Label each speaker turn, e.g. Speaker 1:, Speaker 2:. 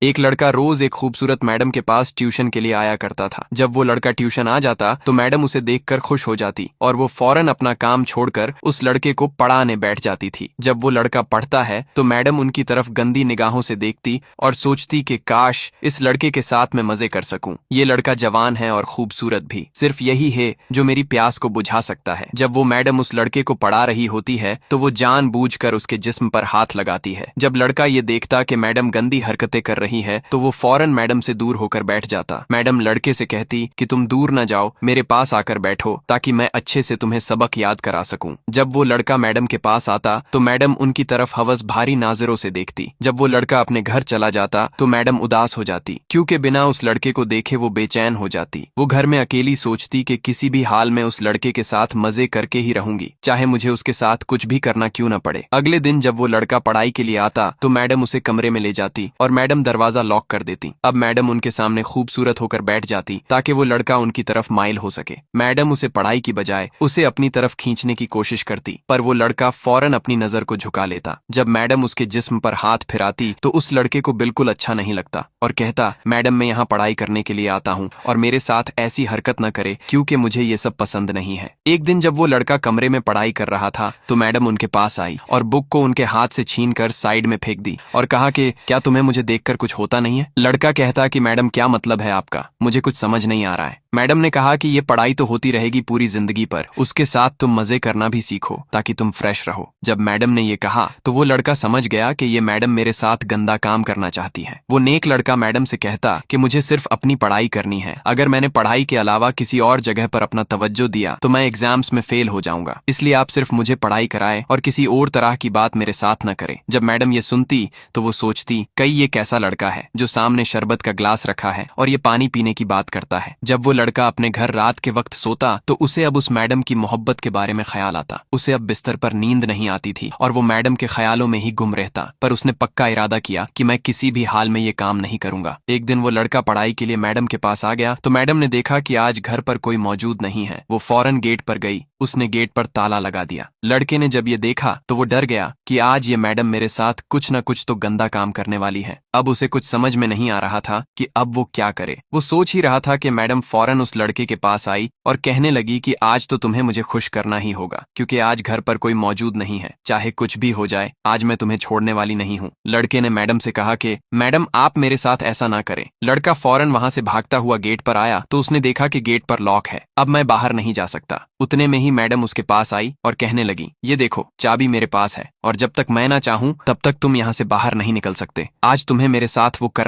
Speaker 1: एक लड़का रोज एक खूबसूरत मैडम के पास ट्यूशन के लिए आया करता था। जब वो लड़का ट्यूशन आ जाता तो मैडम उसे देखकर खुश हो जाती और वो फौरन अपना काम छोड़कर उस लड़के को पढ़ाने बैठ जाती थी। जब वो लड़का पढ़ता है तो मैडम उनकी तरफ गंदी निगाहों से देखती और सोचती कि काश इस लड़के के साथ मैं मजे कर सकूं। ये लड़का जवान है और खूबसूरत भी, सिर्फ यही है जो मेरी प्यास को बुझा सकता है। जब वो मैडम उस लड़के को पढ़ा रही होती है तो वो जानबूझकर उसके जिस्म पर हाथ लगाती है। जब लड़का ये देखता कि मैडम गंदी हरकतें कर रही है तो वो फौरन मैडम से दूर होकर बैठ जाता। मैडम लड़के से कहती कि तुम दूर न जाओ, मेरे पास आकर बैठो ताकि मैं अच्छे से तुम्हें सबक याद करा सकूं। जब वो लड़का मैडम के पास आता तो मैडम उनकी तरफ हवस भारी नजरों से देखती। जब वो लड़का अपने घर चला जाता तो मैडम उदास हो जाती क्योंकि बिना उस लड़के को देखे वो बेचैन हो जाती। वो घर में अकेली सोचती कि किसी भी हाल में उस लड़के के साथ मजे करके ही रहूंगी, चाहे मुझे उसके साथ कुछ भी करना क्यों न पड़े। अगले दिन जब वो लड़का पढ़ाई के लिए आता तो मैडम उसे कमरे में ले जाती और मैडम दरवाजा लॉक कर देती। अब मैडम उनके सामने खूबसूरत होकर बैठ जाती ताकि वो लड़का उनकी तरफ माइल हो सके। मैडम उसे पढ़ाई की बजाय उसे अपनी तरफ खींचने की कोशिश करती पर वो लड़का फौरन अपनी नजर को झुका लेता। जब मैडम उसके जिस्म पर हाथ फिराती तो उस लड़के को बिल्कुल अच्छा नहीं लगता और कहता, मैडम मैं यहाँ पढ़ाई करने के लिए आता हूँ और मेरे साथ ऐसी हरकत न करे क्योंकि मुझे ये सब पसंद नहीं है। एक दिन जब वो लड़का कमरे में पढ़ाई कर रहा था तो मैडम उनके पास आई और बुक को उनके हाथ से छीनकर साइड में फेंक दी और कहा कि क्या तुम्हें मुझे देखकर कुछ होता नहीं है। लड़का कहता कि मैडम क्या मतलब है आपका, मुझे कुछ समझ नहीं आ रहा है। मैडम ने कहा कि ये पढ़ाई तो होती रहेगी पूरी जिंदगी पर, उसके साथ तुम मजे करना भी सीखो ताकि तुम फ्रेश रहो। जब मैडम ने ये कहा तो वो लड़का समझ गया कि ये मैडम मेरे साथ गंदा काम करना चाहती है। वो नेक लड़का मैडम से कहता कि मुझे सिर्फ अपनी पढ़ाई करनी है, अगर मैंने पढ़ाई के अलावा किसी और जगह पर अपना तवज्जो दिया तो मैं एग्जाम्स में फेल हो जाऊंगा, इसलिए आप सिर्फ मुझे पढ़ाई कराए और किसी और तरह की बात मेरे साथ न करे। जब मैडम ये सुनती तो वो सोचती, कई ये कैसा लड़का है जो सामने शरबत का ग्लास रखा है और ये पानी पीने की बात करता है। जब वो लड़का अपने घर रात के वक्त सोता तो उसे अब उस मैडम की मोहब्बत के बारे में ख्याल आता। उसे अब बिस्तर पर नींद नहीं आती थी और वो मैडम के ख्यालों में ही गुम रहता, पर उसने पक्का इरादा किया कि मैं किसी भी हाल में ये काम नहीं करूंगा। एक दिन वो लड़का पढ़ाई के लिए मैडम के पास आ गया तो मैडम ने देखा कि आज घर पर कोई मौजूद नहीं है। वो फौरन गेट पर गई, उसने गेट पर ताला लगा दिया। लड़के ने जब ये देखा तो वो डर गया कि आज ये मैडम मेरे साथ कुछ न कुछ तो गंदा काम करने वाली है। अब उसे कुछ समझ में नहीं आ रहा था कि अब वो क्या करे। वो सोच ही रहा था कि मैडम फौरन उस लड़के के पास आई और कहने लगी कि आज तो तुम्हें मुझे खुश करना ही होगा क्योंकि आज घर पर कोई मौजूद नहीं है, चाहे कुछ भी हो जाए आज मैं तुम्हें छोड़ने वाली नहीं हूँ। लड़के ने मैडम से कहा कि मैडम आप मेरे साथ ऐसा ना करें। लड़का फौरन वहां से भागता हुआ गेट पर आया तो उसने देखा कि गेट पर लॉक है, अब मैं बाहर नहीं जा सकता। उतने में ही मैडम उसके पास आई और कहने लगी, ये देखो चाबी मेरे पास है और जब तक मैं ना चाहूं तब तक तुम यहाँ से बाहर नहीं निकल सकते। आज तुम्हें मेरे साथ वो करना